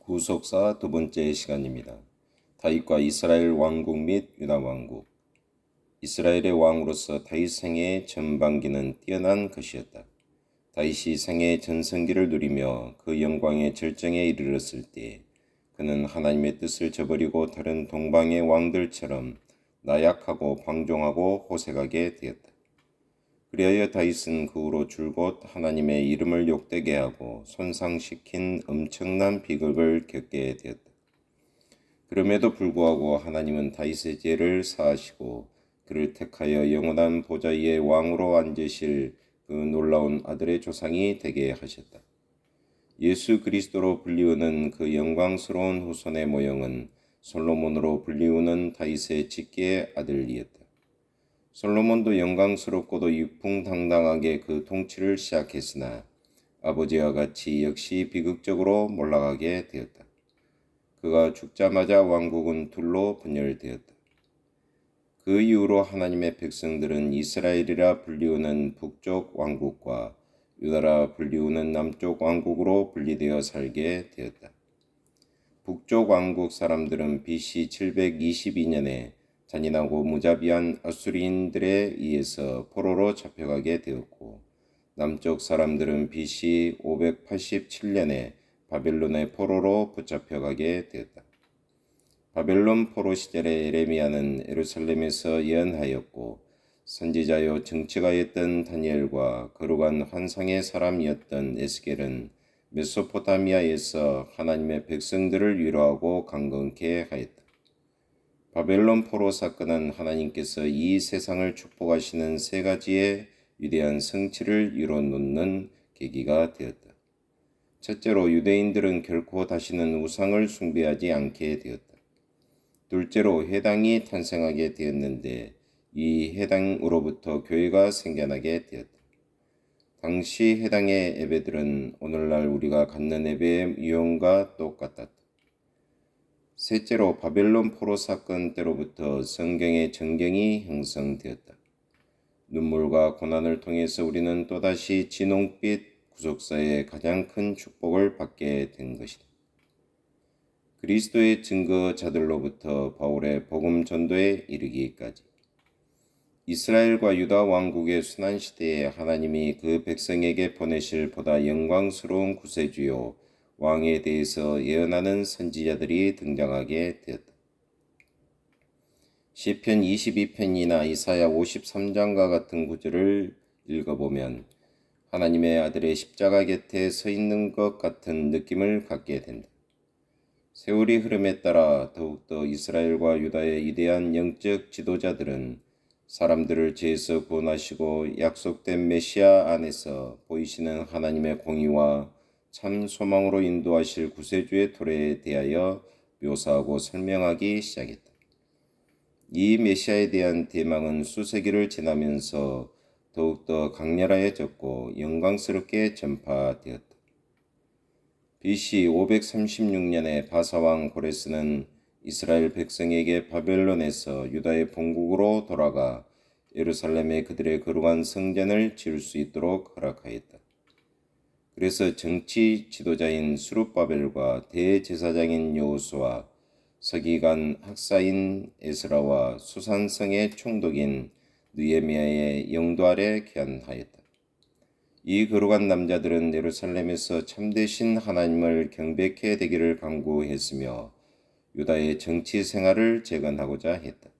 구속사 두 번째 시간입니다. 다윗과 이스라엘 왕국 및 유다 왕국. 이스라엘의 왕으로서 다윗 생애의 전반기는 뛰어난 것이었다. 다윗이 생애의 전성기를 누리며 그 영광의 절정에 이르렀을 때 그는 하나님의 뜻을 저버리고 다른 동방의 왕들처럼 나약하고 방종하고 호색하게 되었다. 그리하여 다윗은 그 후로 줄곧 하나님의 이름을 욕되게 하고 손상시킨 엄청난 비극을 겪게 되었다. 그럼에도 불구하고 하나님은 다윗의 죄를 사하시고 그를 택하여 영원한 보좌 위에 왕으로 앉으실 그 놀라운 아들의 조상이 되게 하셨다. 예수 그리스도로 불리우는 그 영광스러운 후손의 모형은 솔로몬으로 불리우는 다윗의 직계의 아들이었다. 솔로몬도 영광스럽고도 위풍당당하게 그 통치를 시작했으나 아버지와 같이 역시 비극적으로 몰락하게 되었다. 그가 죽자마자 왕국은 둘로 분열되었다. 그 이후로 하나님의 백성들은 이스라엘이라 불리우는 북쪽 왕국과 유다라 불리우는 남쪽 왕국으로 분리되어 살게 되었다. 북쪽 왕국 사람들은 BC 722년에 잔인하고 무자비한 아수리인들에 의해서 포로로 잡혀가게 되었고, 남쪽 사람들은 BC 587년에 바벨론의 포로로 붙잡혀가게 되었다. 바벨론 포로 시절에 에레미야는 예루살렘에서 예언하였고, 선지자요 정치가였던 다니엘과 거룩한 환상의 사람이었던 에스겔은 메소포타미아에서 하나님의 백성들을 위로하고 강건케 하였다. 바벨론 포로 사건은 하나님께서 이 세상을 축복하시는 세 가지의 위대한 성취를 이뤄놓는 계기가 되었다. 첫째로 유대인들은 결코 다시는 우상을 숭배하지 않게 되었다. 둘째로 회당이 탄생하게 되었는데 이 회당으로부터 교회가 생겨나게 되었다. 당시 회당의 예배들은 오늘날 우리가 갖는 예배의 유형과 똑같았다. 셋째로 바벨론 포로 사건 때로부터 성경의 전경이 형성되었다. 눈물과 고난을 통해서 우리는 또다시 진홍빛 구속사의 가장 큰 축복을 받게 된 것이다. 그리스도의 증거자들로부터 바울의 복음 전도에 이르기까지 이스라엘과 유다 왕국의 순환시대에 하나님이 그 백성에게 보내실 보다 영광스러운 구세주요 왕에 대해서 예언하는 선지자들이 등장하게 되었다. 시편 22편이나 이사야 53장과 같은 구절을 읽어보면 하나님의 아들의 십자가 곁에 서 있는 것 같은 느낌을 갖게 된다. 세월이 흐름에 따라 더욱더 이스라엘과 유다의 위대한 영적 지도자들은 사람들을 죄에서 구원하시고 약속된 메시아 안에서 보이시는 하나님의 공의와 참 소망으로 인도하실 구세주의 도래에 대하여 묘사하고 설명하기 시작했다. 이 메시아에 대한 대망은 수세기를 지나면서 더욱더 강렬해졌고 영광스럽게 전파되었다. BC 536년에 바사왕 고레스는 이스라엘 백성에게 바벨론에서 유다의 본국으로 돌아가 예루살렘에 그들의 거룩한 성전을 지을 수 있도록 허락하였다. 그래서 정치 지도자인 스룹바벨과 대제사장인 여호수아, 서기관 학사인 에스라와 수산성의 총독인 느헤미야의 영도 아래 귀환하였다. 이 거룩한 남자들은 예루살렘에서 참되신 하나님을 경배케 되기를 간구했으며 유다의 정치 생활을 재건하고자 했다.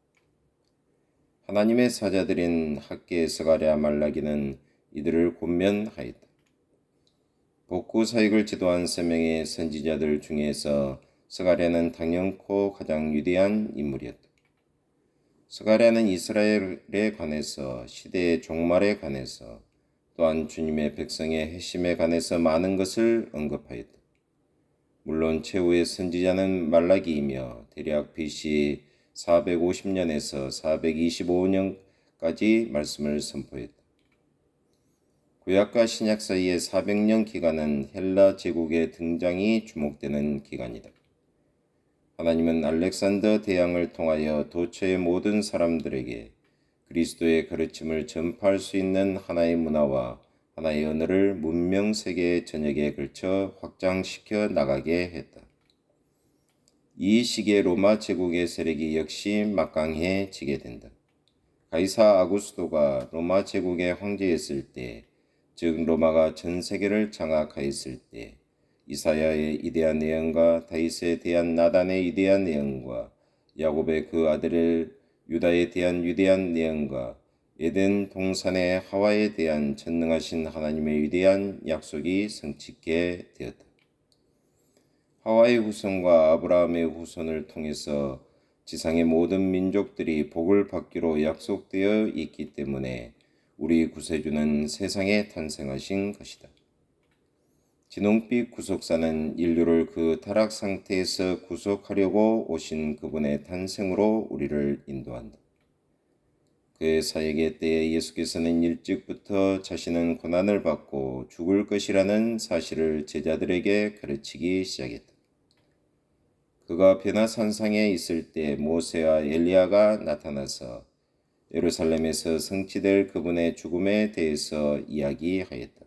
하나님의 사자들인 학개, 스가랴, 말라기는 이들을 권면하였다. 복구 사역을 지도한 세 명의 선지자들 중에서 스가랴는 당연코 가장 위대한 인물이었다. 스가랴는 이스라엘에 관해서, 시대의 종말에 관해서, 또한 주님의 백성의 핵심에 관해서 많은 것을 언급하였다. 물론 최후의 선지자는 말라기이며 대략 BC 450년에서 425년까지 말씀을 선포했다. 구약과 신약 사이의 400년 기간은 헬라 제국의 등장이 주목되는 기간이다. 하나님은 알렉산더 대왕을 통하여 도처의 모든 사람들에게 그리스도의 가르침을 전파할 수 있는 하나의 문화와 하나의 언어를 문명 세계의 전역에 걸쳐 확장시켜 나가게 했다. 이 시기에 로마 제국의 세력이 역시 막강해지게 된다. 가이사 아구스토가 로마 제국의 황제였을 때, 즉 로마가 전 세계를 장악하였을 때, 이사야의 이대한 예언과 다윗에 대한 나단의 위대한 예언과 야곱의 그 아들을 유다에 대한 위대한 예언과 에덴 동산의 하와에 대한 전능하신 하나님의 위대한 약속이 성취게 되었다. 하와의 후손과 아브라함의 후손을 통해서 지상의 모든 민족들이 복을 받기로 약속되어 있기 때문에 우리 구세주는 세상에 탄생하신 것이다. 진홍빛 구속사는 인류를 그 타락 상태에서 구속하려고 오신 그분의 탄생으로 우리를 인도한다. 그의 사역의 때에 예수께서는 일찍부터 자신은 고난을 받고 죽을 것이라는 사실을 제자들에게 가르치기 시작했다. 그가 변화산상에 있을 때 모세와 엘리야가 나타나서 예루살렘에서 성취될 그분의 죽음에 대해서 이야기하였다.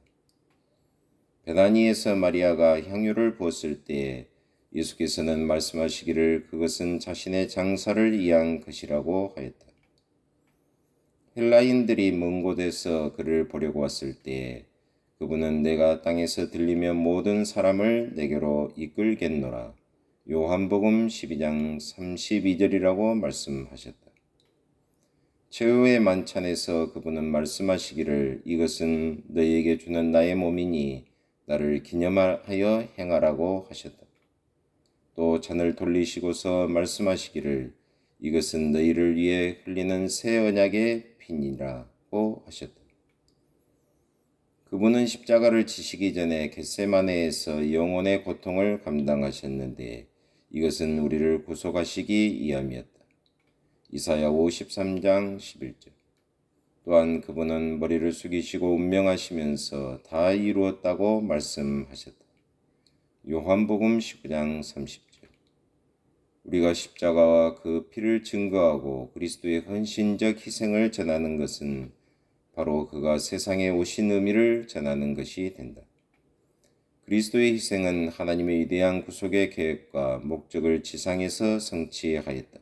베다니에서 마리아가 향유를 부었을 때에 예수께서는 말씀하시기를 그것은 자신의 장사를 위한 것이라고 하였다. 헬라인들이 먼 곳에서 그를 보려고 왔을 때에 그분은 내가 땅에서 들리면 모든 사람을 내게로 이끌겠노라. 요한복음 12장 32절이라고 말씀하셨다. 최후의 만찬에서 그분은 말씀하시기를 이것은 너희에게 주는 나의 몸이니 나를 기념하여 행하라고 하셨다. 또 잔을 돌리시고서 말씀하시기를 이것은 너희를 위해 흘리는 새 언약의 피니라고 하셨다. 그분은 십자가를 지시기 전에 겟세마네에서 영혼의 고통을 감당하셨는데 이것은 우리를 구속하시기 위함이었다. 이사야 53장 11절. 또한 그분은 머리를 숙이시고 운명하시면서 다 이루었다고 말씀하셨다. 요한복음 19장 30절. 우리가 십자가와 그 피를 증거하고 그리스도의 헌신적 희생을 전하는 것은 바로 그가 세상에 오신 의미를 전하는 것이 된다. 그리스도의 희생은 하나님의 위대한 구속의 계획과 목적을 지상에서 성취하였다.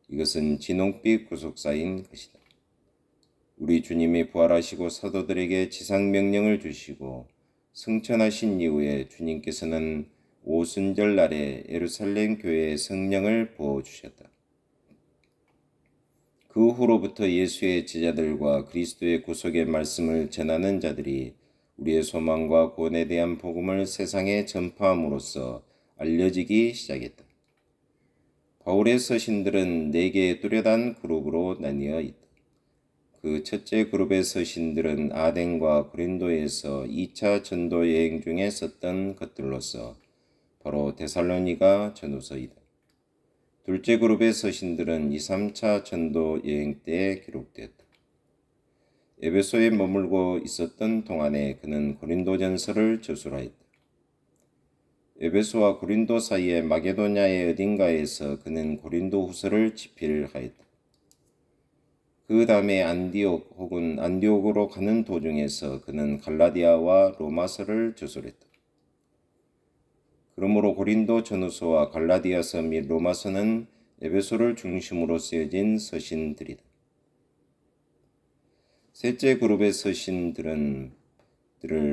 이것은 진홍빛 구속사인 것이다. 우리 주님이 부활하시고 사도들에게 지상 명령을 주시고 승천하신 이후에 주님께서는 오순절 날에 예루살렘 교회에 성령을 부어주셨다. 그 후로부터 예수의 제자들과 그리스도의 구속의 말씀을 전하는 자들이 우리의 소망과 구원에 대한 복음을 세상에 전파함으로써 알려지기 시작했다. 바울의 서신들은 4개의 뚜렷한 그룹으로 나뉘어 있다. 그 첫째 그룹의 서신들은 아덴과 고린도에서 2차 전도 여행 중에 썼던 것들로서 바로 데살로니가 전후서이다. 둘째 그룹의 서신들은 2, 3차 전도 여행 때 기록되었다. 에베소에 머물고 있었던 동안에 그는 고린도전서를 저술하였다. 에베소와 고린도 사이의 마게도냐의 어딘가에서 그는 고린도 후서를 집필하였다. 그 다음에 안디옥 혹은 안디옥으로 가는 도중에서 그는 갈라디아와 로마서를 저술했다. 그러므로 고린도 전후서와 갈라디아서 및 로마서는 에베소를 중심으로 쓰여진 서신들이다. 셋째 그룹의 서신들을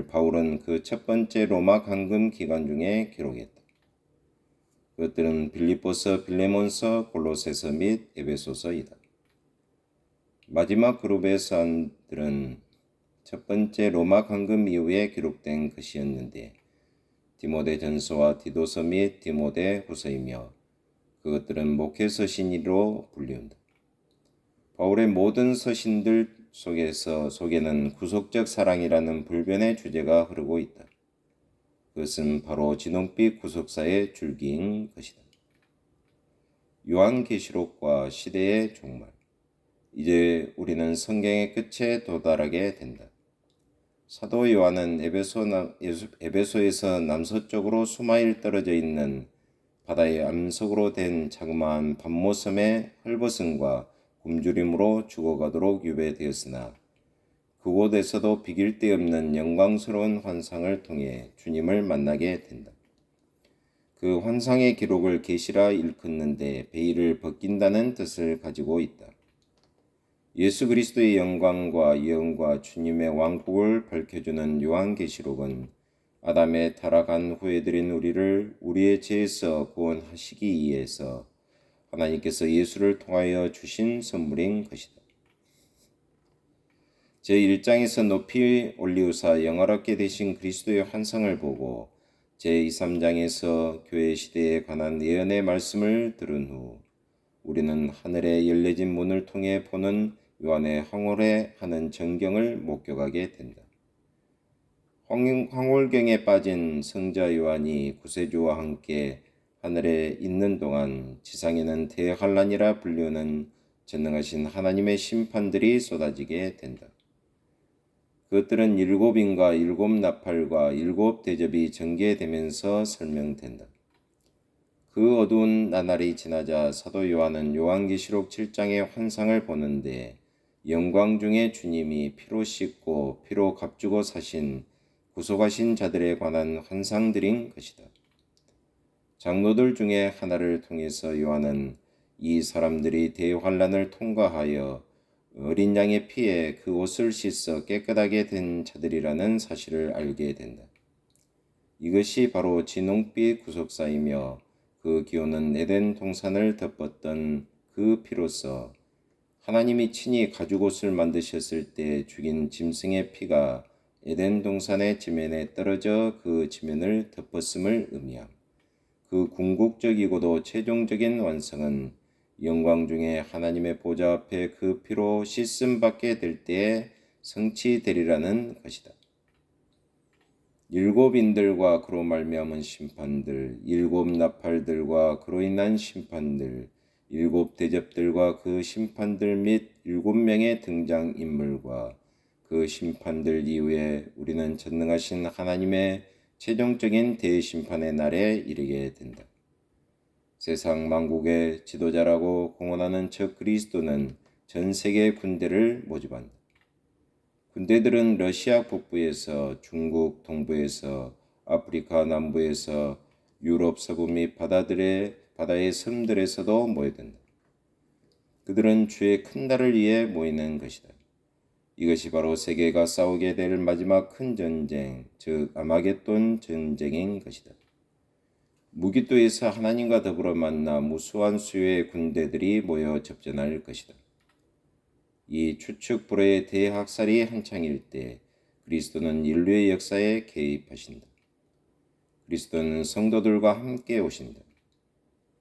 바울은 그 첫 번째 로마 감금 기간 중에 기록했다. 그것들은 빌립보서, 빌레몬서, 골로새서 및 에베소서이다. 마지막 그룹의 서한들은 첫 번째 로마 감금 이후에 기록된 것이었는데 디모데전서와 디도서 및 디모데 후서이며 그것들은 목회 서신으로 불리운다. 바울의 모든 서신들 속에는 구속적 사랑이라는 불변의 주제가 흐르고 있다. 그것은 바로 진홍빛 구속사의 줄기인 것이다. 요한계시록과 시대의 종말. 이제 우리는 성경의 끝에 도달하게 된다. 사도 요한은 에베소에서 남서쪽으로 수마일 떨어져 있는 바다의 암석으로 된 자그마한 밤모섬의 헐벗음과 굶주림으로 죽어가도록 유배되었으나 그곳에서도 비길 데 없는 영광스러운 환상을 통해 주님을 만나게 된다. 그 환상의 기록을 계시라 일컫는데 베일을 벗긴다는 뜻을 가지고 있다. 예수 그리스도의 영광과 예언과 주님의 왕국을 밝혀주는 요한계시록은 아담의 타락한 후예들인 우리를 우리의 죄에서 구원하시기 위해서 하나님께서 예수를 통하여 주신 선물인 것이다. 제1장에서 높이 올리우사 영화롭게 되신 그리스도의 환상을 보고 제2, 3장에서 교회 시대에 관한 예언의 말씀을 들은 후 우리는 하늘에 열려진 문을 통해 보는 요한의 황홀해하는 전경을 목격하게 된다. 황홀경에 빠진 성자 요한이 구세주와 함께 하늘에 있는 동안 지상에는 대환란이라 불리우는 전능하신 하나님의 심판들이 쏟아지게 된다. 그것들은 일곱 인과 일곱 나팔과 일곱 대접이 전개되면서 설명된다. 그 어두운 나날이 지나자 사도 요한은 요한계시록 7장의 환상을 보는데 영광 중에 주님이 피로 씻고 피로 값주고 사신 구속하신 자들에 관한 환상들인 것이다. 장로들 중에 하나를 통해서 요한은 이 사람들이 대환란을 통과하여 어린 양의 피에 그 옷을 씻어 깨끗하게 된 자들이라는 사실을 알게 된다. 이것이 바로 진홍빛 구속사이며 그 기호는 에덴 동산을 덮었던 그 피로서 하나님이 친히 가죽옷을 만드셨을 때 죽인 짐승의 피가 에덴 동산의 지면에 떨어져 그 지면을 덮었음을 의미함. 그 궁극적이고도 최종적인 완성은 영광 중에 하나님의 보좌 앞에 그 피로 씻음 받게 될 때에 성취되리라는 것이다. 일곱 인들과 그로 말미암은 심판들, 일곱 나팔들과 그로 인한 심판들, 일곱 대접들과 그 심판들 및 일곱 명의 등장인물과 그 심판들 이후에 우리는 전능하신 하나님의 최종적인 대심판의 날에 이르게 된다. 세상 만국의 지도자라고 공언하는 저 그리스도는 전 세계 군대를 모집한다. 군대들은 러시아 북부에서, 중국 동부에서, 아프리카 남부에서, 유럽 서부 및 바다의 섬들에서도 모여든다. 그들은 주의 큰 날을 위해 모이는 것이다. 이것이 바로 세계가 싸우게 될 마지막 큰 전쟁, 즉 아마겟돈 전쟁인 것이다. 무기토에서 하나님과 더불어 만나 무수한 수요의 군대들이 모여 접전할 것이다. 이 추측 불허의 대학살이 한창일 때 그리스도는 인류의 역사에 개입하신다. 그리스도는 성도들과 함께 오신다.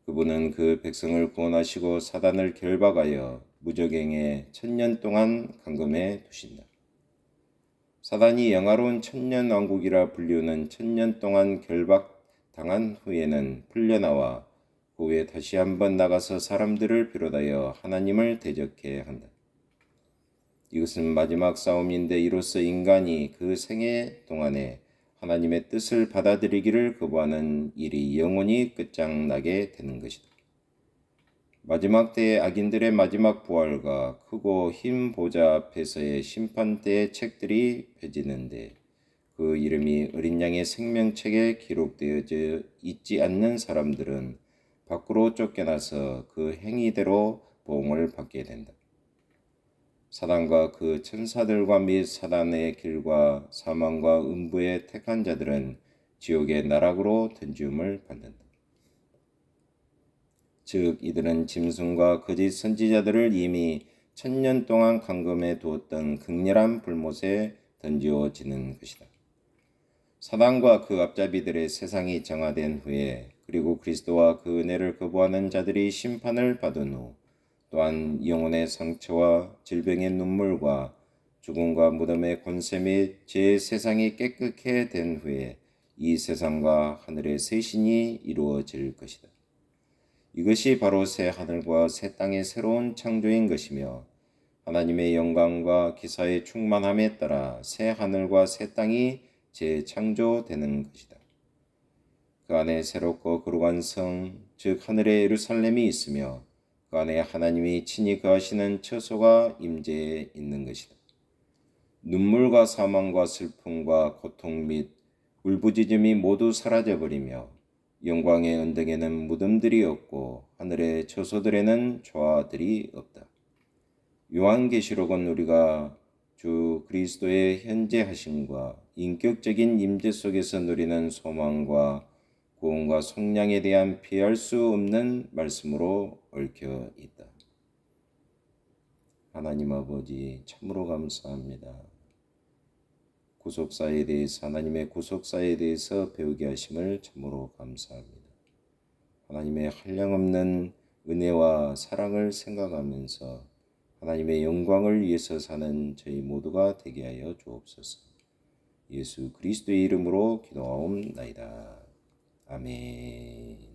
그분은 그 백성을 구원하시고 사단을 결박하여 무적행에 1000년 동안 감금해 두신다. 사단이 영화로운 천년왕국이라 불리우는 1000년 동안 결박당한 후에는 풀려나와 그 후에 다시 한번 나가서 사람들을 비롯하여 하나님을 대적해 한다. 이것은 마지막 싸움인데 이로써 인간이 그 생애 동안에 하나님의 뜻을 받아들이기를 거부하는 일이 영원히 끝장나게 되는 것이다. 마지막 때의 악인들의 마지막 부활과 크고 흰 보좌 앞에서의 심판 때의 책들이 펴지는데 그 이름이 어린 양의 생명책에 기록되어져 있지 않는 사람들은 밖으로 쫓겨나서 그 행위대로 보응을 받게 된다. 사단과 그 천사들과 및 사단의 길과 사망과 음부의 택한 자들은 지옥의 나락으로 던지움을 받는다. 즉 이들은 짐승과 거짓 선지자들을 이미 1000년 동안 감금해 두었던 극렬한 불못에 던지어지는 것이다. 사단과 그 앞잡이들의 세상이 정화된 후에 그리고 그리스도와 그 은혜를 거부하는 자들이 심판을 받은 후 또한 영혼의 상처와 질병의 눈물과 죽음과 무덤의 권세 및 죄의 세상이 깨끗게 된 후에 이 세상과 하늘의 새 신이 이루어질 것이다. 이것이 바로 새 하늘과 새 땅의 새로운 창조인 것이며 하나님의 영광과 기사의 충만함에 따라 새 하늘과 새 땅이 재창조되는 것이다. 그 안에 새롭고 거룩한 성, 즉 하늘의 예루살렘이 있으며 그 안에 하나님이 친히 거하시는 처소가 임재해 있는 것이다. 눈물과 사망과 슬픔과 고통 및 울부짖음이 모두 사라져버리며 영광의 언덕에는 무덤들이 없고 하늘의 처소들에는 조화들이 없다. 요한계시록은 우리가 주 그리스도의 현재하심과 인격적인 임재 속에서 누리는 소망과 구원과 속량에 대한 피할 수 없는 말씀으로 얽혀 있다. 하나님 아버지 참으로 감사합니다. 구속사에 대해서 하나님의 구속사에 대해서 배우게 하심을 참으로 감사합니다. 하나님의 한량없는 은혜와 사랑을 생각하면서 하나님의 영광을 위해서 사는 저희 모두가 되게 하여 주옵소서. 예수 그리스도의 이름으로 기도하옵나이다. 아멘.